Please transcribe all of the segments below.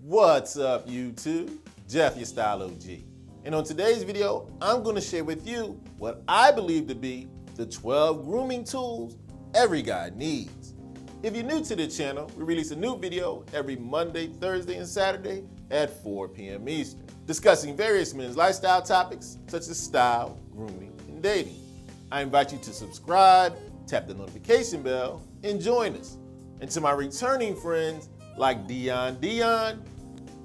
What's up, YouTube? Jeff, your Style O.G. And on today's video, I'm going to share with you what I believe to be the 12 grooming tools every guy needs. If you're new to the channel, we release a new video every Monday, Thursday, and Saturday at 4 p.m. Eastern, discussing various men's lifestyle topics such as style, grooming, and dating. I invite you to subscribe, tap the notification bell, and join us. And to my returning friends like Dion,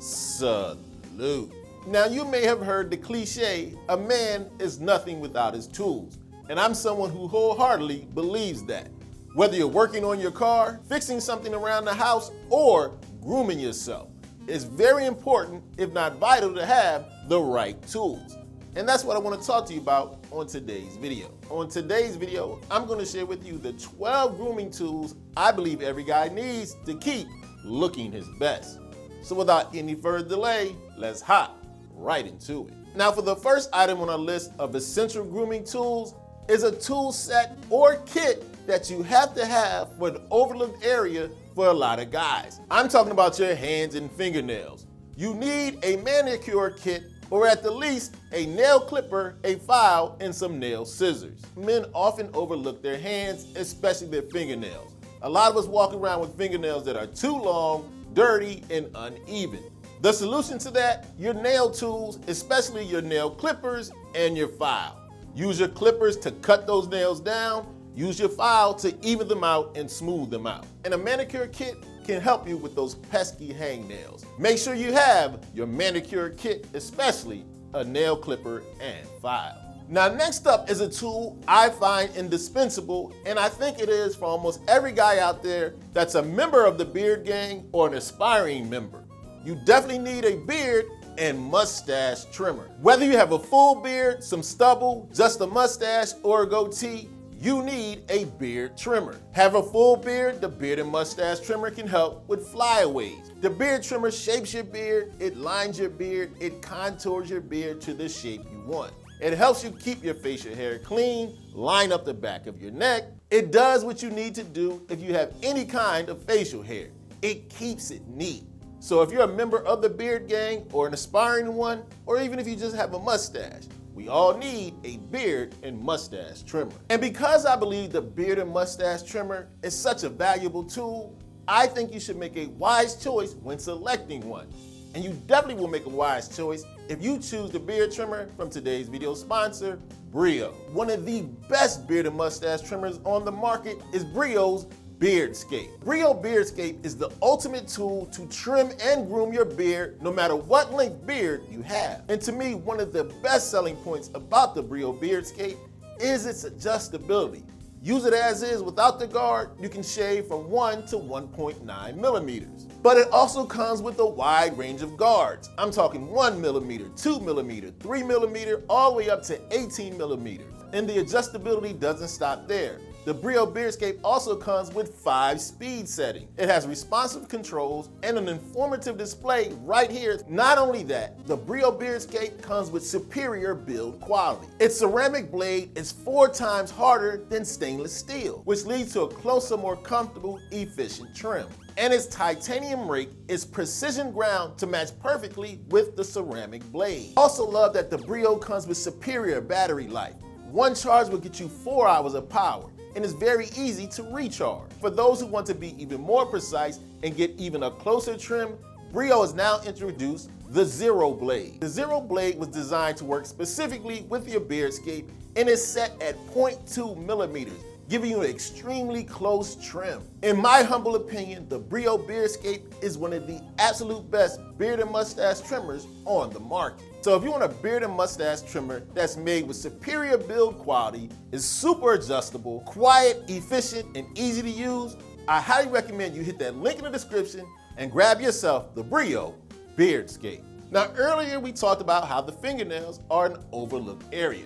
salute. Now, you may have heard the cliche, a man is nothing without his tools. And I'm someone who wholeheartedly believes that. Whether you're working on your car, fixing something around the house, or grooming yourself, it's very important, if not vital, to have the right tools. And that's what I want to talk to you about on today's video. On today's video, I'm going to share with you the 12 grooming tools I believe every guy needs to keep looking his best. So without any further delay, let's hop right into it. Now, for the first item on our list of essential grooming tools is a tool set or kit that you have to have for an overlooked area for a lot of guys. I'm talking about your hands and fingernails. You need a manicure kit, or at the least a nail clipper, a file, and some nail scissors. Men often overlook their hands, especially their fingernails. A lot of us walk around with fingernails that are too long, dirty, and uneven. The solution to that, your nail tools, especially your nail clippers and your file. Use your clippers to cut those nails down, use your file to even them out and smooth them out. And a manicure kit can help you with those pesky hangnails. Make sure you have your manicure kit, especially a nail clipper and file. Now, next up is a tool I find indispensable, and I think it is for almost every guy out there that's a member of the beard gang or an aspiring member. You definitely need a beard and mustache trimmer. Whether you have a full beard, some stubble, just a mustache, or a goatee, you need a beard trimmer. Have a full beard, the beard and mustache trimmer can help with flyaways. The beard trimmer shapes your beard, it lines your beard, it contours your beard to the shape you want. It helps you keep your facial hair clean, line up the back of your neck. It does what you need to do if you have any kind of facial hair. It keeps it neat. So if you're a member of the beard gang or an aspiring one, or even if you just have a mustache, we all need a beard and mustache trimmer. And because I believe the beard and mustache trimmer is such a valuable tool, I think you should make a wise choice when selecting one. And you definitely will make a wise choice if you choose the beard trimmer from today's video sponsor, Brio. One of the best beard and mustache trimmers on the market is Brio's Beardscape. Brio Beardscape is the ultimate tool to trim and groom your beard no matter what length beard you have. And to me, one of the best selling points about the Brio Beardscape is its adjustability. Use it as is without the guard, you can shave from 1 to 1.9 millimeters. But it also comes with a wide range of guards. I'm talking 1 millimeter, 2 millimeter, 3 millimeter, all the way up to 18 millimeters. And the adjustability doesn't stop there. The Brio Beardscape also comes with 5 speed settings. It has responsive controls and an informative display right here. Not only that, the Brio Beardscape comes with superior build quality. Its ceramic blade is 4 times harder than stainless steel, which leads to a closer, more comfortable, efficient trim. And its titanium rake is precision ground to match perfectly with the ceramic blade. Also love that the Brio comes with superior battery life. One charge will get you 4 hours of power, and it's very easy to recharge. For those who want to be even more precise and get even a closer trim, Brio has now introduced the Zero Blade. The Zero Blade was designed to work specifically with your Beardscape and is set at 0.2 millimeters, giving you an extremely close trim. In my humble opinion, the Brio Beardscape is one of the absolute best beard and mustache trimmers on the market. So if you want a beard and mustache trimmer that's made with superior build quality, is super adjustable, quiet, efficient, and easy to use, I highly recommend you hit that link in the description and grab yourself the Brio Beardscape. Now, earlier we talked about how the fingernails are an overlooked area.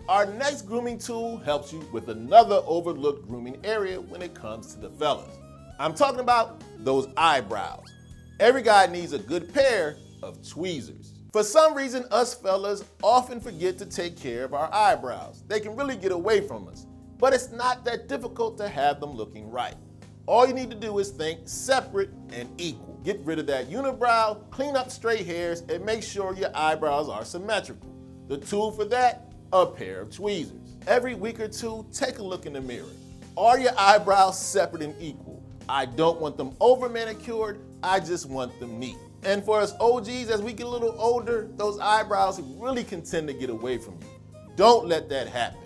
Our next grooming tool helps you with another overlooked grooming area when it comes to the fellas. I'm talking about those eyebrows. Every guy needs a good pair of tweezers. For some reason, us fellas often forget to take care of our eyebrows. They can really get away from us, but it's not that difficult to have them looking right. All you need to do is think separate and equal. Get rid of that unibrow, clean up stray hairs, and make sure your eyebrows are symmetrical. The tool for that, a pair of tweezers. Every week or two, take a look in the mirror. Are your eyebrows separate and equal? I don't want them over manicured, I just want them neat. And for us OGs, as we get a little older, those eyebrows really can tend to get away from you. Don't let that happen.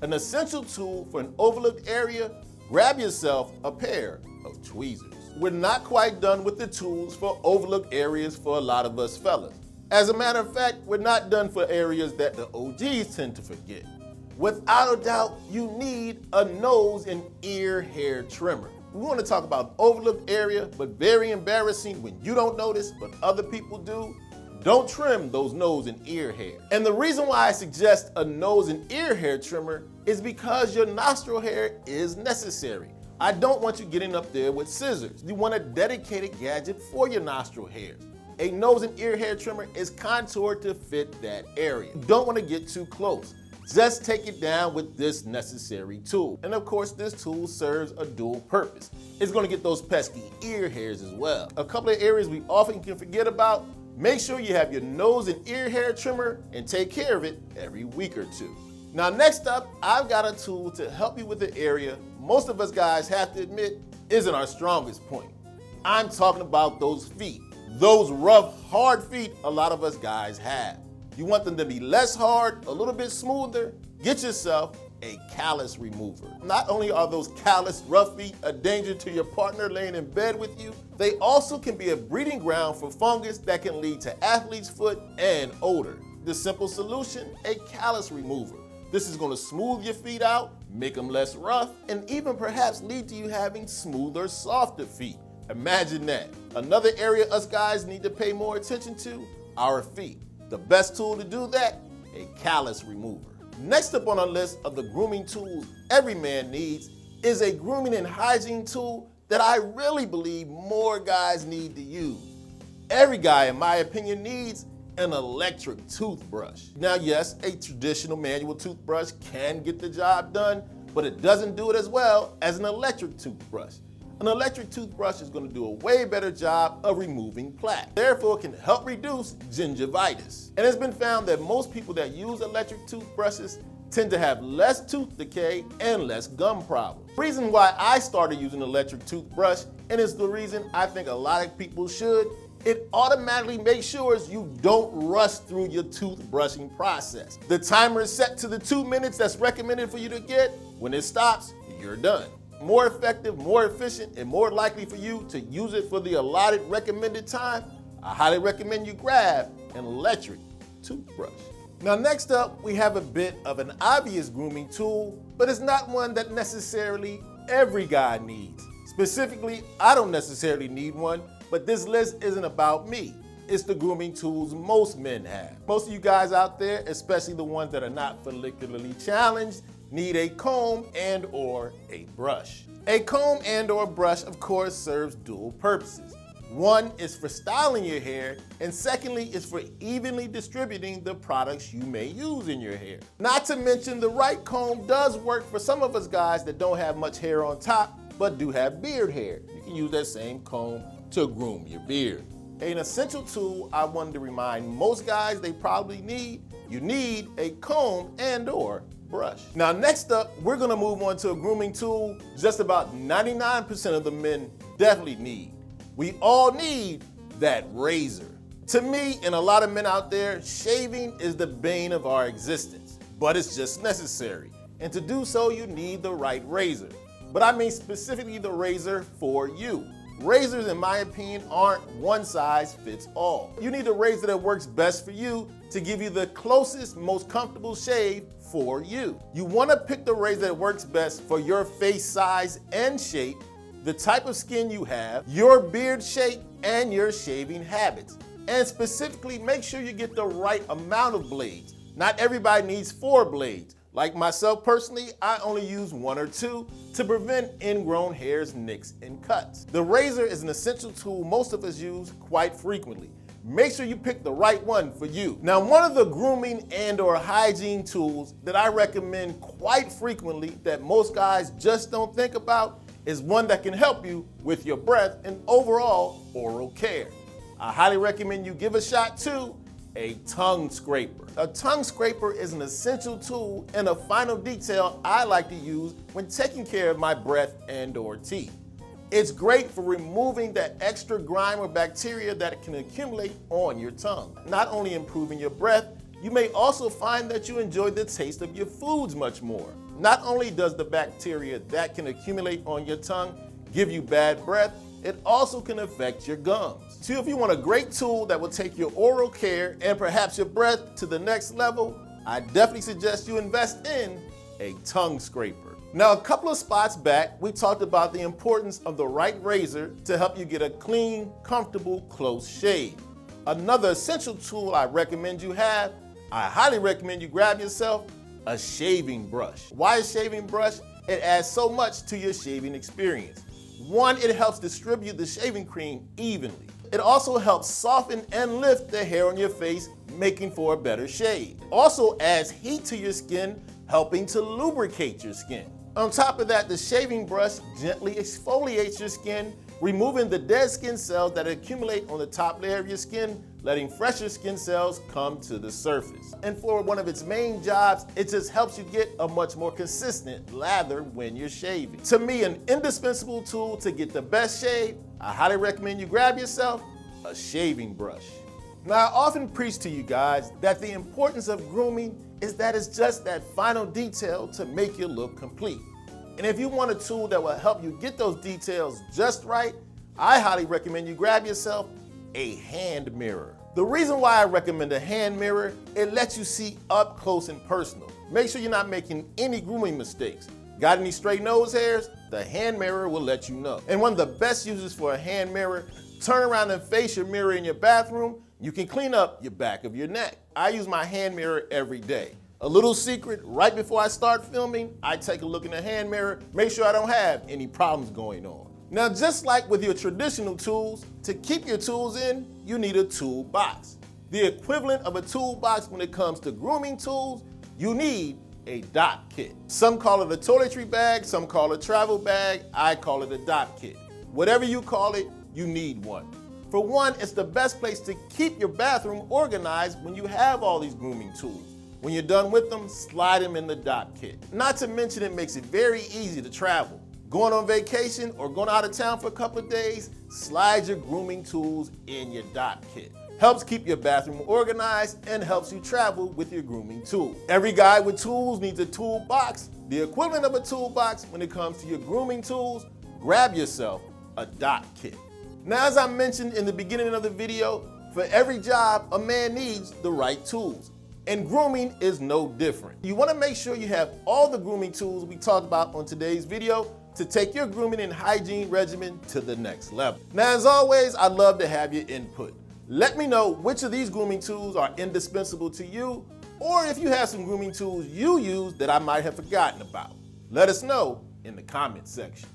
An essential tool for an overlooked area, grab yourself a pair of tweezers. We're not quite done with the tools for overlooked areas for a lot of us fellas. As a matter of fact, we're not done for areas that the OGs tend to forget. Without a doubt, you need a nose and ear hair trimmer. We want to talk about overlooked area, but very embarrassing when you don't notice, but other people do. Don't trim those nose and ear hair. And the reason why I suggest a nose and ear hair trimmer is because your nostril hair is necessary. I don't want you getting up there with scissors. You want a dedicated gadget for your nostril hairs. A nose and ear hair trimmer is contoured to fit that area. You don't want to get too close. Just take it down with this necessary tool. And of course, this tool serves a dual purpose. It's going to get those pesky ear hairs as well. A couple of areas we often can forget about. Make sure you have your nose and ear hair trimmer and take care of it every week or two. Now next up, I've got a tool to help you with the area most of us guys have to admit isn't our strongest point. I'm talking about those feet. Those rough, hard feet a lot of us guys have. You want them to be less hard, a little bit smoother? Get yourself a callus remover. Not only are those callous, rough feet a danger to your partner laying in bed with you, they also can be a breeding ground for fungus that can lead to athlete's foot and odor. The simple solution, a callus remover. This is going to smooth your feet out, make them less rough, and even perhaps lead to you having smoother, softer feet. Imagine that. Another area us guys need to pay more attention to, our feet. The best tool to do that, a callus remover. Next up on our list of the grooming tools every man needs is a grooming and hygiene tool that I really believe more guys need to use. Every guy, in my opinion, needs an electric toothbrush. Now yes, a traditional manual toothbrush can get the job done, but it doesn't do it as well as an electric toothbrush. An electric toothbrush is going to do a way better job of removing plaque. Therefore, it can help reduce gingivitis. And it's been found that most people that use electric toothbrushes tend to have less tooth decay and less gum problems. The reason why I started using an electric toothbrush, and it's the reason I think a lot of people should, it automatically makes sure you don't rush through your toothbrushing process. The timer is set to the 2 minutes that's recommended for you to get. When it stops, you're done. More effective, more efficient, and more likely for you to use it for the allotted recommended time, I highly recommend you grab an electric toothbrush. Now next up, we have a bit of an obvious grooming tool, but it's not one that necessarily every guy needs. Specifically, I don't necessarily need one, but this list isn't about me. It's the grooming tools most men have. Most of you guys out there, especially the ones that are not follicularly challenged, need a comb and or a brush. A comb and or brush, of course, serves dual purposes. One is for styling your hair, and secondly is for evenly distributing the products you may use in your hair. Not to mention the right comb does work for some of us guys that don't have much hair on top, but do have beard hair. You can use that same comb to groom your beard. An essential tool I wanted to remind most guys they probably need, you need a comb and or brush. Now next up, we're gonna move on to a grooming tool just about 99% of the men definitely need. We all need that razor. To me, and a lot of men out there, shaving is the bane of our existence, but it's just necessary. And to do so, you need the right razor. But I mean specifically the razor for you. Razors, in my opinion, aren't one size fits all. You need a razor that works best for you to give you the closest, most comfortable shave for you. You want to pick the razor that works best for your face size and shape, the type of skin you have, your beard shape, and your shaving habits. And specifically, make sure you get the right amount of blades. Not everybody needs 4 blades. Like myself personally, I only use 1 or 2 to prevent ingrown hairs, nicks, and cuts. The razor is an essential tool most of us use quite frequently. Make sure you pick the right one for you. Now, one of the grooming and or hygiene tools that I recommend quite frequently that most guys just don't think about is one that can help you with your breath and overall oral care. I highly recommend you give a shot to a tongue scraper. A tongue scraper is an essential tool and a final detail I like to use when taking care of my breath and/or teeth. It's great for removing that extra grime or bacteria that can accumulate on your tongue. Not only improving your breath, you may also find that you enjoy the taste of your foods much more. Not only does the bacteria that can accumulate on your tongue give you bad breath, it also can affect your gums. So if you want a great tool that will take your oral care and perhaps your breath to the next level, I definitely suggest you invest in a tongue scraper. Now, a couple of spots back, we talked about the importance of the right razor to help you get a clean, comfortable, close shave. Another essential tool I recommend you have, I highly recommend you grab yourself a shaving brush. Why a shaving brush? It adds so much to your shaving experience. One, it helps distribute the shaving cream evenly. It also helps soften and lift the hair on your face, making for a better shave. Also adds heat to your skin, helping to lubricate your skin. On top of that, the shaving brush gently exfoliates your skin, removing the dead skin cells that accumulate on the top layer of your skin, letting fresher skin cells come to the surface. And for one of its main jobs, it just helps you get a much more consistent lather when you're shaving. To me, an indispensable tool to get the best shave, I highly recommend you grab yourself a shaving brush. Now, I often preach to you guys that the importance of grooming is that it's just that final detail to make you look complete. And if you want a tool that will help you get those details just right, I highly recommend you grab yourself a hand mirror. The reason why I recommend a hand mirror, it lets you see up close and personal. Make sure you're not making any grooming mistakes. Got any stray nose hairs? The hand mirror will let you know. And one of the best uses for a hand mirror, turn around and face your mirror in your bathroom. You can clean up your back of your neck. I use my hand mirror every day. A little secret, right before I start filming, I take a look in the hand mirror, make sure I don't have any problems going on. Now, just like with your traditional tools, to keep your tools in, you need a toolbox. The equivalent of a toolbox when it comes to grooming tools, you need a dot kit. Some call it a toiletry bag, some call it a travel bag, I call it a dot kit. Whatever you call it, you need one. For one, it's the best place to keep your bathroom organized when you have all these grooming tools. When you're done with them, slide them in the dot kit. Not to mention it makes it very easy to travel. Going on vacation or going out of town for a couple of days, slide your grooming tools in your dot kit. Helps keep your bathroom organized and helps you travel with your grooming tool. Every guy with tools needs a toolbox. The equivalent of a toolbox when it comes to your grooming tools, grab yourself a dot kit. Now, as I mentioned in the beginning of the video, for every job, a man needs the right tools. And grooming is no different. You want to make sure you have all the grooming tools we talked about on today's video to take your grooming and hygiene regimen to the next level. Now, as always, I'd love to have your input. Let me know which of these grooming tools are indispensable to you, or if you have some grooming tools you use that I might have forgotten about. Let us know in the comment section.